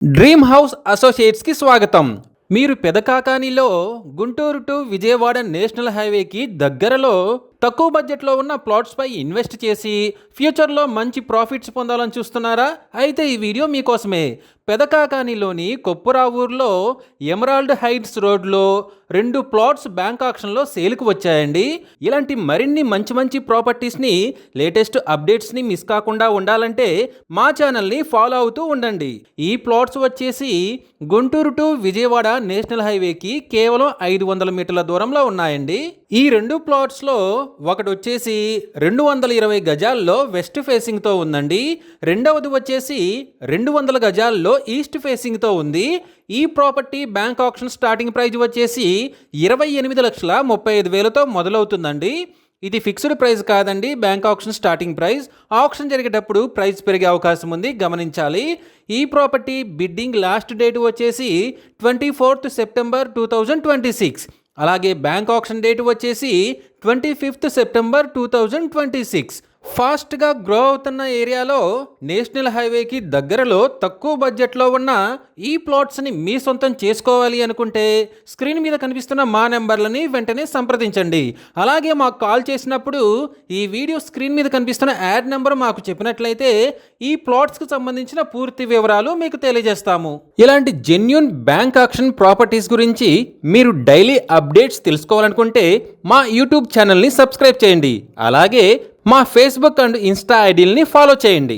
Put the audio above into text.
Dream house associates కి స్వాగతం. మీరు పెదకాకానిలో గుంటూరు టు విజయవాడ నేషనల్ హైవేకి దగ్గరలో తక్కువ బడ్జెట్లో ఉన్న ప్లాట్స్ పై ఇన్వెస్ట్ చేసి ఫ్యూచర్లో మంచి ప్రాఫిట్స్ పొందాలని చూస్తున్నారా? అయితే ఈ వీడియో మీకోసమే. పెదకాకానిలోని కొప్పురావూరులో ఎమరాల్డ్ హైట్స్ రోడ్లో 2 ప్లాట్స్ బ్యాంక్ ఆక్షన్లో సేల్కి వచ్చాయండి. ఇలాంటి మరిన్ని మంచి మంచి ప్రాపర్టీస్ని, లేటెస్ట్ అప్డేట్స్ని మిస్ కాకుండా ఉండాలంటే మా ఛానల్ని ఫాలో అవుతూ ఉండండి. ఈ ప్లాట్స్ వచ్చేసి గుంటూరు టు విజయవాడ నేషనల్ హైవేకి కేవలం 500 మీటర్ల దూరంలో ఉన్నాయండి. ఈ 2 ప్లాట్స్లో ఒకటి వచ్చేసి 220 గజాల్లో వెస్ట్ ఫేసింగ్తో ఉందండి. రెండవది వచ్చేసి 200 గజాల్లో ఈస్ట్ ఫేసింగ్తో ఉంది. ఈ property bank auction starting price వచ్చేసి 28,35,000తో మొదలవుతుందండి. ఇది ఫిక్స్డ్ ప్రైస్ కాదండి, bank auction starting price. Auction జరిగేటప్పుడు ప్రైస్ పెరిగే అవకాశం ఉంది, గమనించాలి. ఈ ప్రాపర్టీ బిడ్డింగ్ లాస్ట్ డేట్ వచ్చేసి 24th సెప్టెంబర్ 2026. అలాగే బ్యాంక్ ఆక్షన్ డేట్ వచ్చేసి 25th సెప్టెంబర్ 2026. ఫాస్ట్గా గ్రో అవుతున్న ఏరియాలో నేషనల్ హైవేకి దగ్గరలో తక్కువ బడ్జెట్లో ఉన్న ఈ ప్లాట్స్ని మీ సొంతం చేసుకోవాలి అనుకుంటే స్క్రీన్ మీద కనిపిస్తున్న మా నెంబర్లని వెంటనే సంప్రదించండి. అలాగే మాకు కాల్ చేసినప్పుడు ఈ వీడియో స్క్రీన్ మీద కనిపిస్తున్న యాడ్ నెంబర్ మాకు చెప్పినట్లయితే ఈ ప్లాట్స్కి సంబంధించిన పూర్తి వివరాలు మీకు తెలియజేస్తాము. ఇలాంటి జెన్యూన్ బ్యాంక్ ఆక్షన్ ప్రాపర్టీస్ గురించి మీరు డైలీ అప్డేట్స్ తెలుసుకోవాలనుకుంటే మా యూట్యూబ్ ఛానల్ని సబ్స్క్రైబ్ చేయండి. అలాగే మా ఫేస్బుక్ అండ్ ఇన్స్టా ఐడీలని ఫాలో చేయండి.